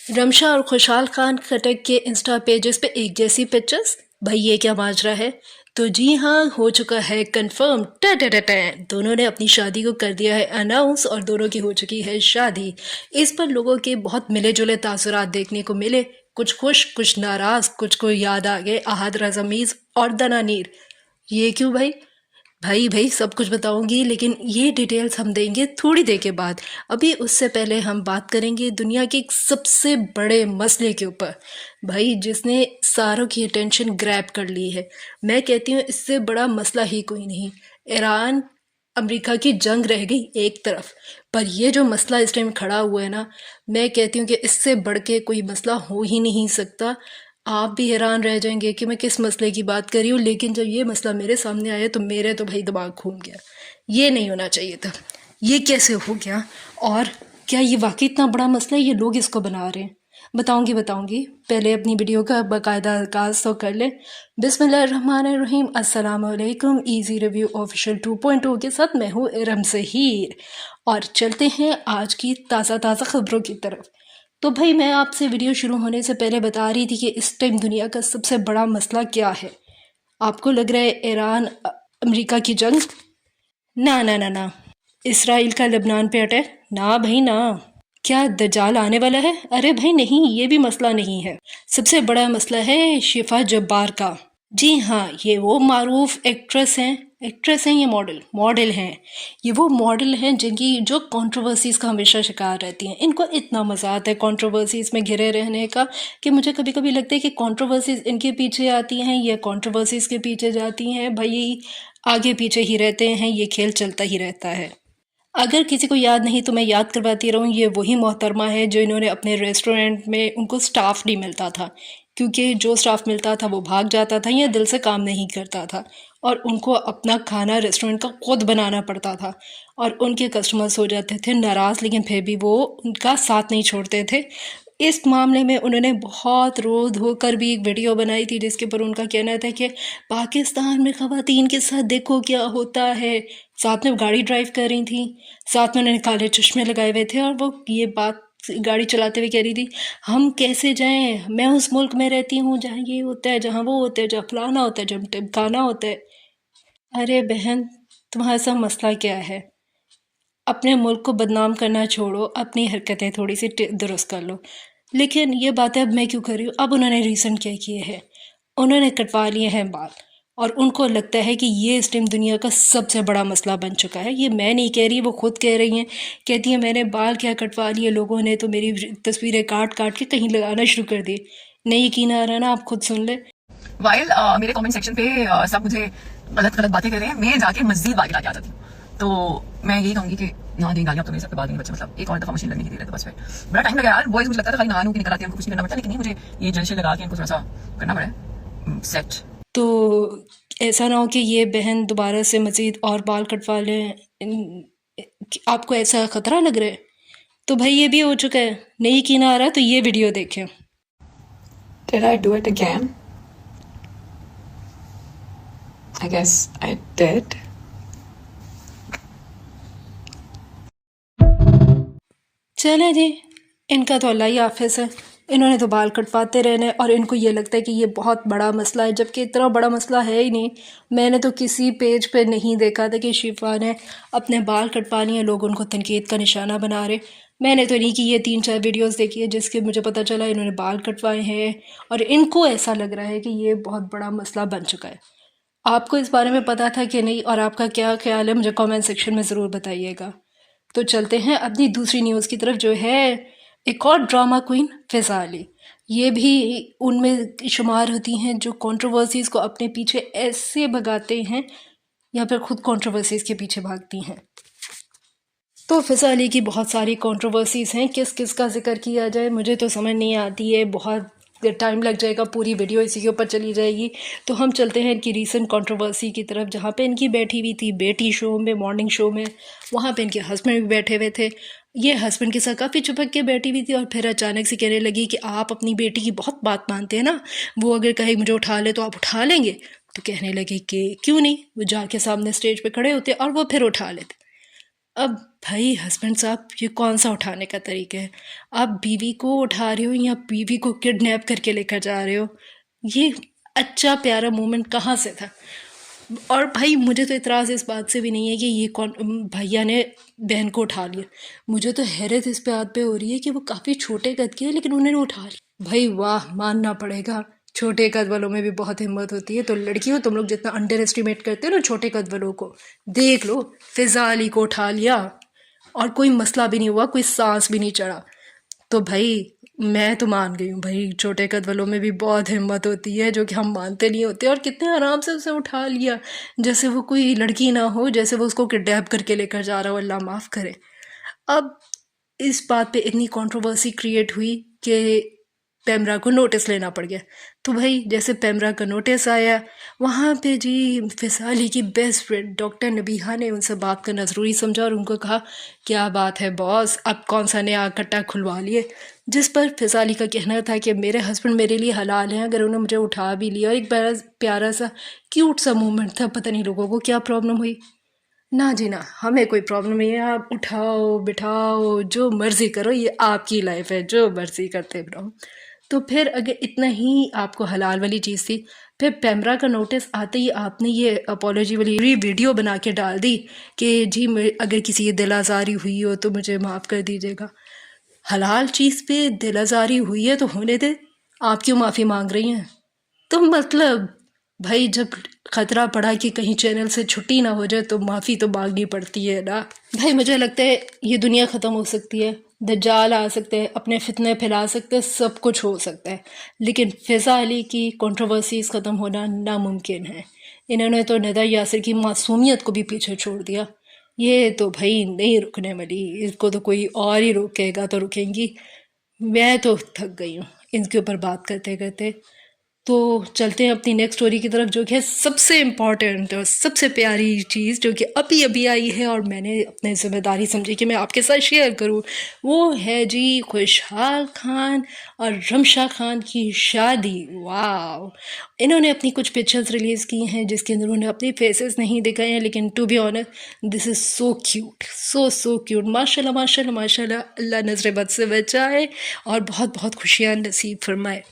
रमशा और खुशहाल खान खटक के इंस्टा पेजेस पे एक जैसी पिक्चर्स। भाई ये क्या माजरा है। तो जी हाँ, हो चुका है कंफर्म। दोनों ने अपनी शादी को कर दिया है अनाउंस और दोनों की हो चुकी है शादी। इस पर लोगों के बहुत मिले जुले तासुरात देखने को मिले। कुछ खुश, कुछ नाराज, कुछ को याद आ गए अहद रज़ामीज़ और दनानीर। ये क्यों भाई? भाई भाई सब कुछ बताऊंगी, लेकिन ये डिटेल्स हम देंगे थोड़ी देर के बाद। अभी उससे पहले हम बात करेंगे दुनिया के एक सबसे बड़े मसले के ऊपर, भाई जिसने सारों की अटेंशन ग्रैब कर ली है। मैं कहती हूँ इससे बड़ा मसला ही कोई नहीं। ईरान अमेरिका की जंग रह गई एक तरफ, पर ये जो मसला इस टाइम खड़ा हुआ है ना, मैं कहती हूँ कि इससे बढ़ के कोई मसला हो ही नहीं सकता। आप भी हैरान रह जाएंगे कि मैं किस मसले की बात कर रही हूँ, लेकिन जब ये मसला मेरे सामने आया तो मेरे तो भाई दिमाग घूम गया। ये नहीं होना चाहिए था, ये कैसे हो गया, और क्या ये वाकई इतना बड़ा मसला है, ये लोग इसको बना रहे हैं। बताऊंगी बताऊंगी, पहले अपनी वीडियो का बाकायदा आगाज़ तो कर लें। बिस्मिल्लाहिर्रहमानिर्रहीम, अस्सलाम वालेकुम। इजी रिव्यू ऑफिशियल 2.0 के साथ मैं हूँ इरम ज़हीर, और चलते हैं आज की ताज़ा ताज़ा खबरों की तरफ। तो भाई मैं आपसे वीडियो शुरू होने से पहले बता रही थी कि इस टाइम दुनिया का सबसे बड़ा मसला क्या है। आपको लग रहा है ईरान अमेरिका की जंग? ना ना ना ना। इसराइल का लेबनान पे अटैक? ना भाई ना। क्या दज्जाल आने वाला है? अरे भाई नहीं, ये भी मसला नहीं है। सबसे बड़ा मसला है शिफा जब्बार का। जी हाँ, ये वो मारूफ एक्ट्रेस हैं, ये मॉडल हैं। ये वो मॉडल हैं जिनकी जो कंट्रोवर्सीज का हमेशा शिकार रहती हैं। इनको इतना मज़ा आता है कंट्रोवर्सीज में घिरे रहने का कि मुझे कभी कभी लगता है कि कंट्रोवर्सीज इनके पीछे आती हैं, ये कंट्रोवर्सीज के पीछे जाती हैं। भाई आगे पीछे ही रहते हैं, ये खेल चलता ही रहता है। अगर किसी को याद नहीं तो मैं याद करवाती रहूँ, ये वही मोहतरमा है जो इन्होंने अपने रेस्टोरेंट में, उनको स्टाफ नहीं मिलता था क्योंकि जो स्टाफ मिलता था वो भाग जाता था या दिल से काम नहीं करता था, और उनको अपना खाना रेस्टोरेंट का खुद बनाना पड़ता था, और उनके कस्टमर्स हो जाते थे नाराज़, लेकिन फिर भी वो उनका साथ नहीं छोड़ते थे। इस मामले में उन्होंने बहुत रो धो कर भी एक वीडियो बनाई थी जिसके ऊपर उनका कहना था कि पाकिस्तान में ख़वातीन के साथ देखो क्या होता है। साथ में गाड़ी ड्राइव कर रही थी, साथ में उन्होंने काले चश्मे लगाए हुए थे, और वो ये बात गाड़ी चलाते हुए कह रही थी, हम कैसे जाएं, मैं उस मुल्क में रहती हूँ जहाँ ये होता है, जहाँ वो होता है, जहाँ फलाना होता है, जहाँ टिमकाना होता है। अरे बहन, तुम्हारा सा मसला क्या है? अपने मुल्क को बदनाम करना छोड़ो, अपनी हरकतें थोड़ी सी दुरुस्त कर लो। लेकिन ये बातें अब मैं क्यों कर रही हूँ? अब उन्होंने रीसेंट क्या किए हैं, उन्होंने कटवा लिए हैं बाल, और उनको लगता है कि ये इस टाइम दुनिया का सबसे बड़ा मसला बन चुका है। ये मैं नहीं कह रही, वो खुद कह रही हैं। कहती हैं मैंने बाल क्या कटवा लिए, लोगों ने तो मेरी तस्वीरें काट काट के कहीं लगाना शुरू कर दी। नहीं यकीन आ रहा ना? आप खुद सुन ले। वाइल मेरे कमेंट सेक्शन पे सब मुझे गलत गलत बातें कर रहे हैं, मैं जाके मस्जिद बात गिरा के आ जाती हूँ। तो मैं यही कहूंगी कि ना दें गालियां, तो मेरे सब पे बात नहीं बच्चे, मतलब एक और दफा मशीन लगने की दे रहे थे बस। फिर बड़ा टाइम लगा यार, बॉयज मुझे लगता था खाली नहा नू के निकल आती है, उनको कुछ नहीं करना पड़ता, लेकिन नहीं, मुझे ये जल लगा के इनको थोड़ा सा करना पड़ा सेट। तो ऐसा ना हो कि ये बहन दोबारा से मज़ीद और बाल कटवा लें। आपको ऐसा ख़तरा लग रहा है? तो भाई ये भी हो चुका है। नहीं यकीन आ रहा तो ये वीडियो देखें। Did I do it again? I guess I did. चलें जी, इनका तो अल्लाह ही हाफिज़ है। इन्होंने तो बाल कटवाते रहने, और इनको ये लगता है कि ये बहुत बड़ा मसला है, जबकि इतना बड़ा मसला है ही नहीं। मैंने तो किसी पेज पे नहीं देखा था कि शिफा ने अपने बाल कटवा लिए, लोग उनको तनकीद का निशाना बना रहे। मैंने तो नहीं कि ये 3-4 वीडियोस देखी है जिसके मुझे पता चला इन्होंने बाल कटवाए हैं, और इनको ऐसा लग रहा है कि ये बहुत बड़ा मसला बन चुका है। आपको इस बारे में पता था कि नहीं, और आपका क्या ख्याल है मुझे कमेंट सेक्शन में ज़रूर बताइएगा। तो चलते हैं अपनी दूसरी न्यूज़ की तरफ, जो है एक और ड्रामा क्वीन फ़िज़ा अली। ये भी उनमें शुमार होती हैं जो कंट्रोवर्सीज़ को अपने पीछे ऐसे भगाते हैं या फिर खुद कंट्रोवर्सीज़ के पीछे भागती हैं। तो फ़िज़ा अली की बहुत सारी कंट्रोवर्सीज़ हैं, किस किस का जिक्र किया जाए मुझे तो समझ नहीं आती है, बहुत टाइम लग जाएगा, पूरी वीडियो इसी के ऊपर चली जाएगी। तो हम चलते हैं इनकी रीसेंट कंट्रोवर्सी की तरफ, जहाँ पे इनकी बैठी हुई थी बेटी शो में, मॉर्निंग शो में। वहाँ पे इनके हस्बैंड भी बैठे हुए थे। ये हस्बैंड के साथ काफ़ी चिपक के बैठी हुई थी, और फिर अचानक से कहने लगी कि आप अपनी बेटी की बहुत बात मानते हैं ना, वो अगर कहे मुझे उठा ले तो आप उठा लेंगे? तो कहने लगे कि क्यों नहीं। वो जाके सामने स्टेज पे खड़े होते और वो फिर उठा लेते। अब भाई हस्बैंड साहब ये कौन सा उठाने का तरीका है? आप बीवी को उठा रहे हो या बीवी को किडनैप करके लेकर जा रहे हो? ये अच्छा प्यारा मोमेंट कहाँ से था? और भाई मुझे तो इतराज़ इस बात से भी नहीं है कि ये कौन भैया ने बहन को उठा लिया। मुझे तो हैरत इस बात पे हो रही है कि वो काफ़ी छोटे कद की है लेकिन उन्होंने उठा लिया। भाई वाह, मानना पड़ेगा, छोटे कद वालों में भी बहुत हिम्मत होती है। तो लड़कियों, तुम लोग जितना अंडर एस्टिमेट करते हो ना छोटे कद वालों को, देख लो फिजा अली को उठा लिया और कोई मसला भी नहीं हुआ, कोई सांस भी नहीं चढ़ा। तो भाई मैं तो मान गई हूँ भाई, छोटे कद वालों में भी बहुत हिम्मत होती है जो कि हम मानते नहीं होते। और कितने आराम से उसे उठा लिया, जैसे वो कोई लड़की ना हो, जैसे वो उसको किडनैप करके लेकर जा रहा हो, अल्लाह माफ़ करे। अब इस बात पे इतनी कंट्रोवर्सी क्रिएट हुई कि पैमरा को नोटिस लेना पड़ गया। तो भाई जैसे पैमरा का नोटिस आया, वहाँ पे जी फिसाली की बेस्ट फ्रेंड डॉक्टर नबीहा ने उनसे बात करना ज़रूरी समझा और उनको कहा, क्या बात है बॉस, अब कौन सा नया कट्टा खुलवा लिए? जिस पर फिसाली का कहना था कि मेरे हस्बैंड मेरे लिए हलाल हैं, अगर उन्होंने मुझे उठा भी लिया। और एक बड़ा प्यारा सा क्यूट सा मोमेंट था, पता नहीं लोगों को क्या प्रॉब्लम हुई। ना जी ना, हमें कोई प्रॉब्लम नहीं है, आप उठाओ बिठाओ जो मर्ज़ी करो, ये आपकी लाइफ है, जो मर्ज़ी करते रहो। तो फिर अगर इतना ही आपको हलाल वाली चीज़ थी, फिर पैमरा का नोटिस आते ही आपने ये अपॉलोजी वाली वीडियो बना के डाल दी कि जी अगर किसी की दिल आज़ारी हुई हो तो मुझे माफ़ कर दीजिएगा। हलाल चीज़ पे दिल आज़ारी हुई है तो होने दे, आप क्यों माफ़ी मांग रही हैं? तो मतलब भाई जब खतरा पड़ा कि कहीं चैनल से छुट्टी ना हो जाए तो माफ़ी तो मांगनी पड़ती है ना। भाई मुझे लगता है ये दुनिया ख़त्म हो सकती है, दज्जाल आ सकते हैं, अपने फितने फैला सकते हैं, सब कुछ हो सकता है, लेकिन फ़िज़ा अली की कंट्रोवर्सीज़ ख़त्म होना नामुमकिन है। इन्होंने तो निदा यासिर की मासूमियत को भी पीछे छोड़ दिया। ये तो भाई नहीं रुकने वाली, इसको तो कोई और ही रोकेगा तो रुकेंगी। मैं तो थक गई हूँ इनके ऊपर बात करते करते। तो चलते हैं अपनी नेक्स्ट स्टोरी की तरफ, जो कि है सबसे इम्पॉर्टेंट और सबसे प्यारी चीज़ जो कि अभी अभी आई है और मैंने अपनी ज़िम्मेदारी समझी कि मैं आपके साथ शेयर करूं। वो है जी खुशहाल खान और रमशा खान की शादी। वाह, इन्होंने अपनी कुछ पिक्चर्स रिलीज़ की हैं जिसके अंदर उन्होंने अपने फेसेस नहीं दिखाए हैं, लेकिन to be honest this is so cute, so cute. माशाल्लाह माशाल्लाह माशाल्लाह, अल्लाह नजर बद से बचाए और बहुत बहुत खुशियाँ नसीब फरमाए।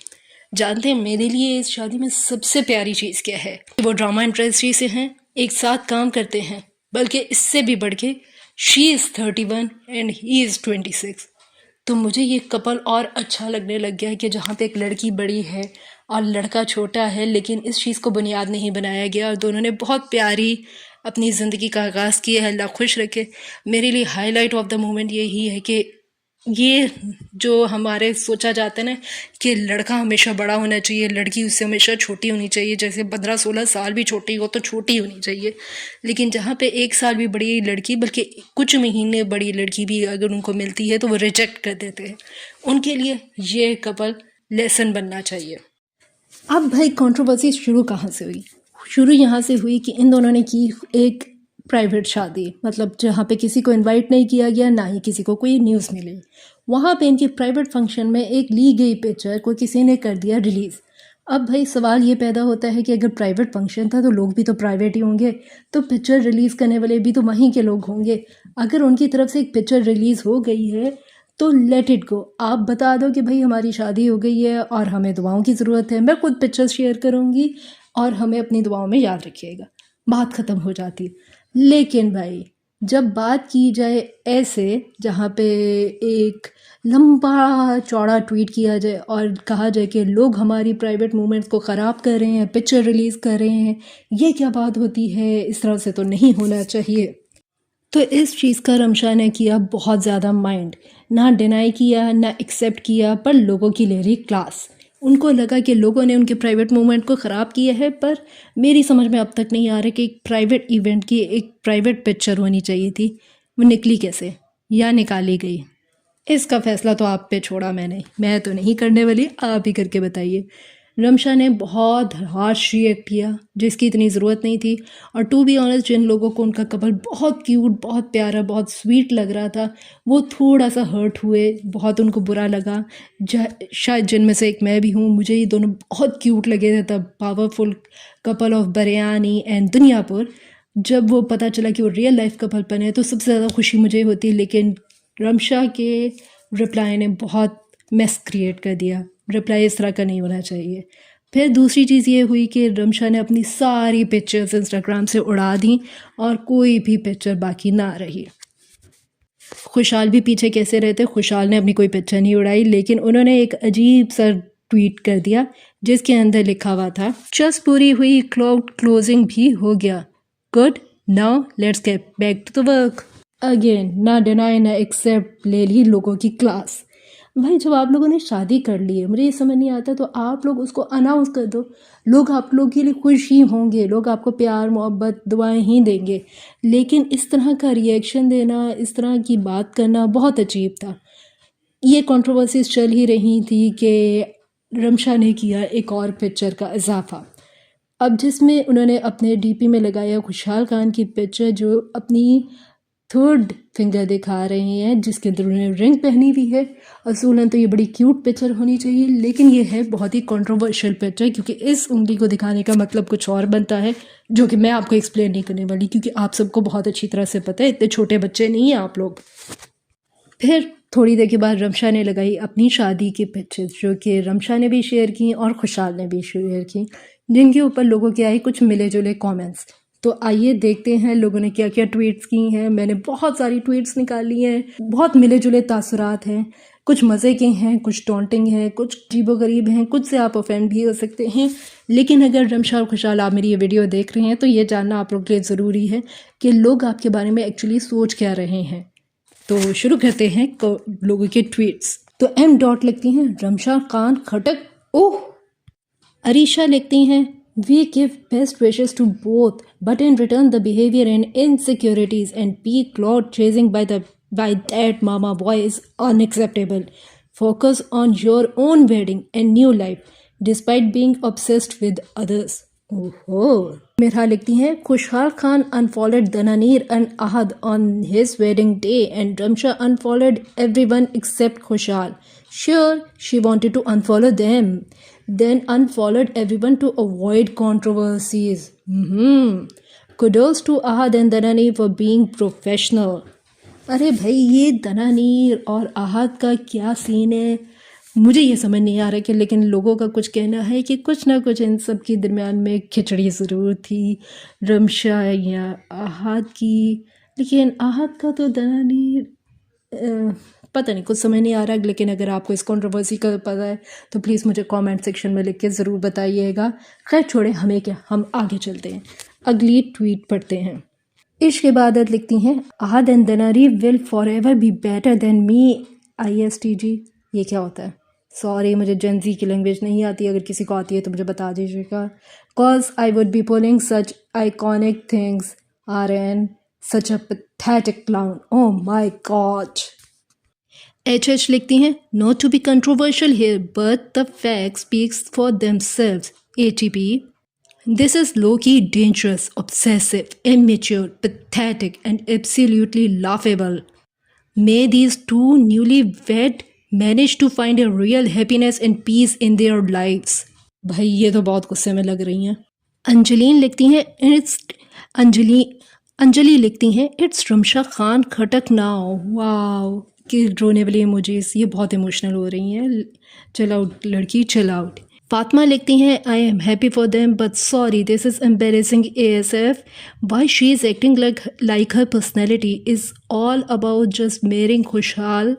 जानते हैं मेरे लिए इस शादी में सबसे प्यारी चीज़ क्या है? वो ड्रामा इंडस्ट्री से हैं, एक साथ काम करते हैं, बल्कि इससे भी बढ़ के she is 31 and he is 26। तो मुझे ये कपल और अच्छा लगने लग गया है कि जहाँ पे एक लड़की बड़ी है और लड़का छोटा है, लेकिन इस चीज़ को बुनियाद नहीं बनाया गया और दोनों ने बहुत प्यारी अपनी ज़िंदगी का आगाज़ किया है। अल्लाह खुश रखे। मेरे लिए हाईलाइट ऑफ द मोमेंट यही है कि ये जो हमारे सोचा जाता है ना कि लड़का हमेशा बड़ा होना चाहिए, लड़की उससे हमेशा छोटी होनी चाहिए, जैसे 15-16 साल भी छोटी हो तो छोटी होनी चाहिए, लेकिन जहाँ पे 1 साल भी बड़ी लड़की, बल्कि कुछ महीने बड़ी लड़की भी अगर उनको मिलती है तो वो रिजेक्ट कर देते हैं। उनके लिए ये कपल लेसन बनना चाहिए। अब भाई कंट्रोवर्सी शुरू कहाँ से हुई? शुरू यहाँ से हुई कि इन दोनों ने की एक प्राइवेट शादी, मतलब जहाँ पे किसी को इनवाइट नहीं किया गया, ना ही किसी को कोई न्यूज़ मिली। वहाँ पे इनके प्राइवेट फंक्शन में एक ली गई पिक्चर को किसी ने कर दिया रिलीज़। अब भाई सवाल ये पैदा होता है कि अगर प्राइवेट फंक्शन था तो लोग भी तो प्राइवेट ही होंगे, तो पिक्चर रिलीज़ करने वाले भी तो वहीं के लोग होंगे। अगर उनकी तरफ से एक पिक्चर रिलीज़ हो गई है तो लेट इट गो। आप बता दो कि भाई हमारी शादी हो गई है और हमें दुआओं की ज़रूरत है, मैं खुद पिक्चर्स शेयर करूँगी और हमें अपनी दुआओं में याद रखिएगा, बात ख़त्म हो जाती। लेकिन भाई जब बात की जाए ऐसे, जहाँ पे एक लंबा चौड़ा ट्वीट किया जाए और कहा जाए कि लोग हमारी प्राइवेट मोमेंट्स को ख़राब कर रहे हैं, पिक्चर रिलीज़ कर रहे हैं, ये क्या बात होती है? इस तरह से तो नहीं होना चाहिए। तो इस चीज़ का रमशा ने किया बहुत ज़्यादा माइंड, ना डिनाई किया ना एक्सेप्ट किया, पर लोगों की ले रही क्लास। उनको लगा कि लोगों ने उनके प्राइवेट मोमेंट को ख़राब किया है, पर मेरी समझ में अब तक नहीं आ रहा कि एक प्राइवेट इवेंट की एक प्राइवेट पिक्चर होनी चाहिए थी, वो निकली कैसे या निकाली गई? इसका फ़ैसला तो आप पे छोड़ा मैंने, मैं तो नहीं करने वाली, आप ही करके बताइए। रमशा ने बहुत हार्श रिएक्ट किया जिसकी इतनी ज़रूरत नहीं थी, और टू बी ऑनेस्ट जिन लोगों को उनका कपल बहुत क्यूट, बहुत प्यारा, बहुत स्वीट लग रहा था, वो थोड़ा सा हर्ट हुए, बहुत उनको बुरा लगा। शायद जिनमें से एक मैं भी हूँ, मुझे ये दोनों बहुत क्यूट लगे थे, तब powerful couple of biryani and Duniyapur. जब वो पता चला कि वो रियल लाइफ कपल है तो सबसे ज़्यादा खुशी मुझे होती, लेकिन रमशा के रिप्लाई ने बहुत मेस क्रिएट कर दिया। रिप्लाई इस तरह का नहीं होना चाहिए। फिर दूसरी चीज़ ये हुई कि रमशा ने अपनी सारी पिक्चर्स इंस्टाग्राम से उड़ा दी और कोई भी पिक्चर बाकी ना रही। खुशहाल भी पीछे कैसे रहते, खुशहाल ने अपनी कोई पिक्चर नहीं उड़ाई, लेकिन उन्होंने एक अजीब सा ट्वीट कर दिया जिसके अंदर लिखा हुआ था, जस्ट पूरी हुई, क्लाउड क्लोजिंग भी हो गया, good, now let's get back to the work. Again ना डिनाई ना एक्सेप्ट, ले ली लोगों की क्लास। भाई जब आप लोगों ने शादी कर ली है, मुझे ये समझ नहीं आता, तो आप लोग उसको अनाउंस कर दो, लोग आप लोग के लिए खुश ही होंगे, लोग आपको प्यार मोहब्बत दुआएं ही देंगे। लेकिन इस तरह का रिएक्शन देना, इस तरह की बात करना बहुत अजीब था। ये कंट्रोवर्सीज चल ही रही थी कि रमशा ने किया एक और पिक्चर का इजाफा, अब जिसमें उन्होंने अपने डीपी में लगाया खुशहाल खान की पिक्चर जो अपनी थर्ड फिंगर दिखा रहे हैं, जिसके अंदर उन्होंने रिंग पहनी हुई है। असूलन तो ये बड़ी क्यूट पिक्चर होनी चाहिए, लेकिन ये है बहुत ही कंट्रोवर्शियल पिक्चर, क्योंकि इस उंगली को दिखाने का मतलब कुछ और बनता है, जो कि मैं आपको एक्सप्लेन नहीं करने वाली, क्योंकि आप सबको बहुत अच्छी तरह से पता है, इतने छोटे बच्चे नहीं हैं आप लोग। फिर थोड़ी देर के बाद रमशा ने लगाई अपनी शादी की पिक्चर्स, जो कि रमशा ने भी शेयर की और खुशहाल ने भी शेयर की, जिनके ऊपर लोगों के आए कुछ मिले जुले कमेंट्स। तो आइए देखते हैं लोगों ने क्या क्या ट्वीट्स की हैं। मैंने बहुत सारी ट्वीट्स निकाली हैं, बहुत मिले जुले तासुरात हैं, कुछ मज़े के हैं, कुछ टॉन्टिंग हैं, कुछ अजीबोगरीब हैं, कुछ से आप ऑफेंड भी हो सकते हैं। लेकिन अगर रमशा और खुशहाल आप मेरी ये वीडियो देख रहे हैं तो ये जानना आप लोग के लिए ज़रूरी है कि लोग आपके बारे में एक्चुअली सोच क्या रहे हैं। तो शुरू करते हैं लोगों के ट्वीट्स। तो एम डॉट लिखती हैं, रमशा खान खटक, ओह। अरीशा लिखती हैं, we give best wishes to both, but in return the behaviour and insecurities and peak clout chasing by that mama boy is unacceptable. Focus on your own wedding and new life, despite being obsessed with others. ओहो। मेरा लिखती हैं, खुशहाल Khan unfollowed Dananir and Ahad on his wedding day and Ramsha unfollowed everyone except Khushal. Sure, she wanted to unfollow them, then unfollowed everyone to avoid controversies. Kudos to Ahad and Dananir for being professional. अरे भाई ये दनानीर और आहद का क्या scene है, मुझे ये समझ नहीं आ रहा कि, लेकिन लोगों का कुछ कहना है कि कुछ ना कुछ इन सब के दरमियान में खिचड़ी ज़रूर थी, रमशा या आहद की। लेकिन आहद का तो दनानीर पता नहीं, कुछ समझ नहीं आ रहा। लेकिन अगर आपको इस कंट्रोवर्सी का पता है तो प्लीज़ मुझे कमेंट सेक्शन में लिख के ज़रूर बताइएगा। खैर छोड़े, हमें क्या, हम आगे चलते हैं, अगली ट्वीट पढ़ते हैं। इश्क इबादत लिखती हैं, Ahad and Dananeer will forever be better than me ISTG। ये क्या होता है? सॉरी, मुझे जेनजी की लैंग्वेज नहीं आती, अगर किसी को आती है तो मुझे बता दीजिएगा। Cause I would be pulling such iconic things are an such a pathetic clown, oh my God. HH लिखती हैं, not to be controversial here but the fact speaks for themselves. ATP, this is low-key dangerous, obsessive, immature, pathetic, and absolutely laughable. May these two newlywed manage to find a real happiness and peace in their lives. भाई ये तो बहुत गुस्से में लग रही हैं। अंजलिन लिखती हैं, अंजलि लिखती हैं, it's Ramsha Khan Khattak now. Wow, कि रोने वाली इमोजीज ये बहुत इमोशनल हो रही हैं। चिल आउट लड़की, चिल आउट। फातिमा लिखती हैं, I am happy for them but sorry this is embarrassing ASF। Why she is acting like her personality is all about just marrying खुशहाल।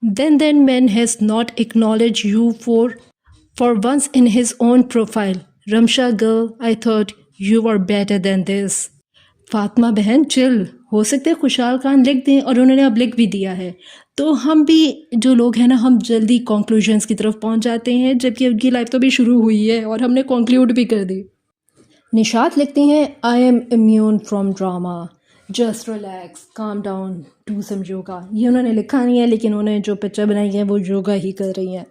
Then man has not acknowledged you for once in his own profile. Ramsha girl, I thought you were better than this. Fatima बहन chill, हो सकते हैं खुशहाल खान लिख दें और उन्होंने अब लिख भी दिया है, तो हम भी जो लोग हैं ना, हम जल्दी कंक्लूजन्स की तरफ पहुंच जाते हैं, जबकि उनकी लाइफ तो भी शुरू हुई है और हमने कंक्लूड भी कर दी। निशात लिखती हैं, I am immune from drama, just relax, calm down, do some yoga. ये उन्होंने लिखा नहीं है, लेकिन उन्होंने जो पिक्चर बनाई है वो योगा ही कर रही हैं।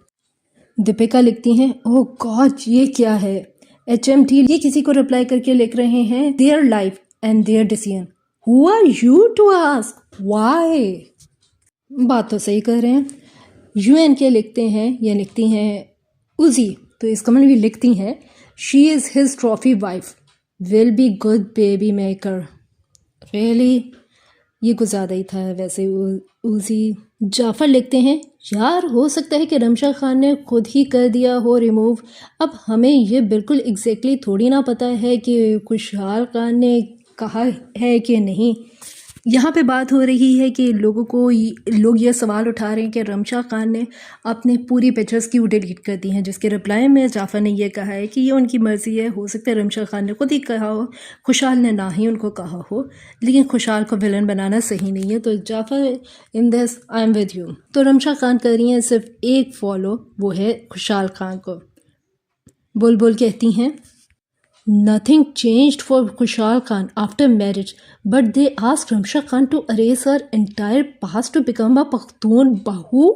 दीपिका लिखती हैं, ओह गॉड ये क्या है। HMT ये किसी को रिप्लाई करके लिख रहे हैं, their life and their decision, who are you to ask why. बात तो सही कर रहे हैं। UN के लिखते हैं, या लिखती हैं उजी, तो इसका मतलब भी लिखती हैं, she is his trophy wife. Will be good baby maker. Really ये कुछ ज़्यादा ही था। वैसे उसी जाफ़र लिखते हैं, यार हो सकता है कि रमशा खान ने खुद ही कर दिया हो रिमूव। अब हमें ये बिल्कुल एग्जैक्टली थोड़ी ना पता है कि खुशहाल खान ने कहा है कि नहीं। यहाँ पे बात हो रही है कि लोग ये सवाल उठा रहे हैं कि रमशा खान ने अपनी पूरी पिक्चर्स क्यों डिलीट कर दी हैं, जिसके रिप्लाई में जाफ़र ने यह कहा है कि ये उनकी मर्ज़ी है। हो सकता है रमशा खान ने खुद ही कहा हो, खुशहाल ने ना ही उनको कहा हो, लेकिन खुशहाल को विलन बनाना सही नहीं है। तो Jafar, in this I am with you. तो रमशा खान कर रही हैं सिर्फ एक फॉलो, वो है खुशहाल खान को। बुलबुल कहती हैं, Nothing changed for Kushal Khan after marriage, but they asked Ramsha Khan to erase her entire past to become a Pakhtun bahu.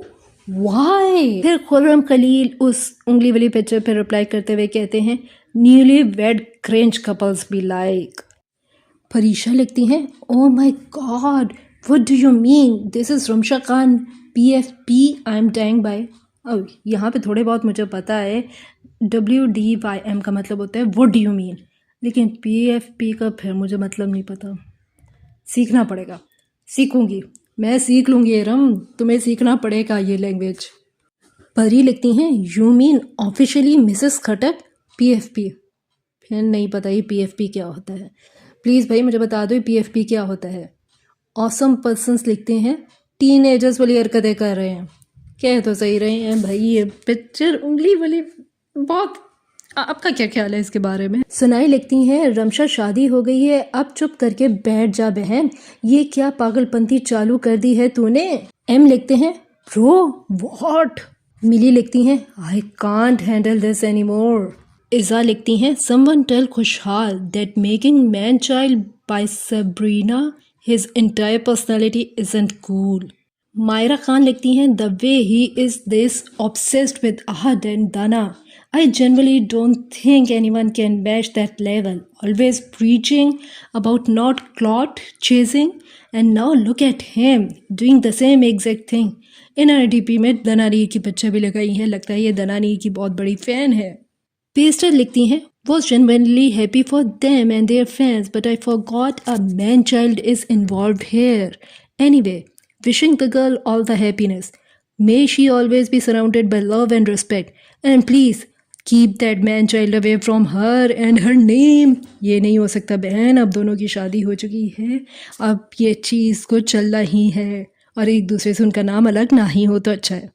Why? फिर खुर्रम खलील उस उंगली वाली पिक्चर पर रिप्लाई करते हुए कहते हैं, newly wed cringe couples be like. Farisha लिखती हैं, oh my God what do you mean, this is Ramsha Khan PFP I am dying bye. अब यहाँ पे थोड़े बहुत मुझे पता है, WDYM का मतलब होता है व्हाट डू यू मीन, लेकिन PFP का फिर मुझे मतलब नहीं पता। सीखना पड़ेगा, सीखूंगी, मैं सीख लूँगी रम, तुम्हें सीखना पड़ेगा ये लैंग्वेज। परी लिखती हैं, you mean officially Mrs Khatak PFP। फिर नहीं पता ये PFP क्या होता है, प्लीज़ भाई मुझे बता दो ये PFP क्या होता है। ऑसम पर्सन्स लिखते हैं, टीनेजर्स वाली हरकतें कर रहे हैं। कह तो सही रहे हैं भाई, ये पिक्चर उंगली वाली बहुत। आपका क्या ख्याल है इसके बारे में? सुनाई लिखती हैं, रमशा शादी हो गई है, अब चुप करके बैठ जा बहन, ये क्या पागलपंती चालू कर दी है तूने। M लिखते हैं, ब्रो व्हाट। मिली लिखती हैं, I can't handle this any more. Iza लिखती हैं, someone tell Khushal that making man child by Sabrina his entire personality isn't cool. Myra Khan लिखती हैं, the way he is this obsessed with Ahad and Dana, I generally don't think anyone can match that level. Always preaching about not clout chasing, and now look at him doing the same exact thing. NRDP में दनानी की picture भी लगाई है, लगता है ये दनानी की बहुत बड़ी फ़ैन है। पेस्टर लिखती हैं, was genuinely happy for them and their fans, but I forgot a man-child is involved here. Anyway, wishing the girl all the happiness. May she always be surrounded by love and respect. And please, keep that man child away from her and her name. ये नहीं हो सकता बहन, अब दोनों की शादी हो चुकी है, अब ये चीज़ को चलना ही है, और एक दूसरे से उनका नाम अलग ना ही हो तो अच्छा है।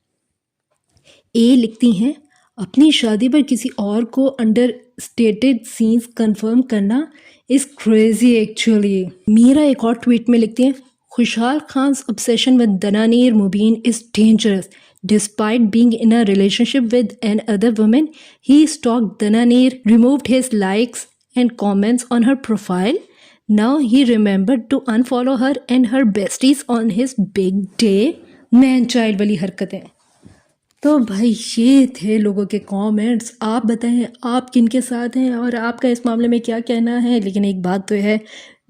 ए लिखती हैं, अपनी शादी पर किसी और को अंडर स्टेटेड सीन्स कंफर्म करना इज़ क्रेजी एक्चुअली। मीरा एक और ट्वीट में लिखती हैं, खुशहाल Khans obsession with Dananir Mubin is dangerous. Despite being in a relationship with another woman, he stalked Dananir, removed his likes and comments on her profile. Now he remembered to unfollow her and her besties on his big day. Man child वाली हरकतें। तो भाई ये थे लोगों के comments. आप बताएं आप किन के साथ हैं और आपका इस मामले में क्या कहना है। लेकिन एक बात तो है,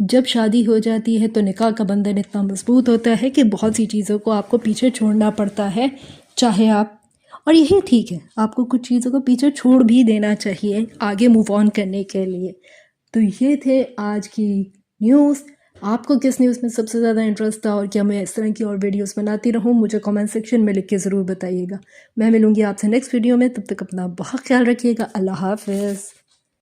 जब शादी हो जाती है तो निकाह का बंधन इतना मजबूत होता है कि बहुत सी चीज़ों को आपको पीछे छोड़ना पड़ता है, चाहे आप, और यही ठीक है, आपको कुछ चीज़ों को पीछे छोड़ भी देना चाहिए आगे मूव ऑन करने के लिए। तो ये थे आज की न्यूज़। आपको किस न्यूज़ में सबसे ज़्यादा इंटरेस्ट था और क्या मैं इस तरह की और वीडियोस बनाती रहूं, मुझे कमेंट सेक्शन में लिख के ज़रूर बताइएगा। मैं मिलूंगी आपसे नेक्स्ट वीडियो में, तब तक अपना बहुत ख्याल रखिएगा। अल्लाह हाफ़िज़।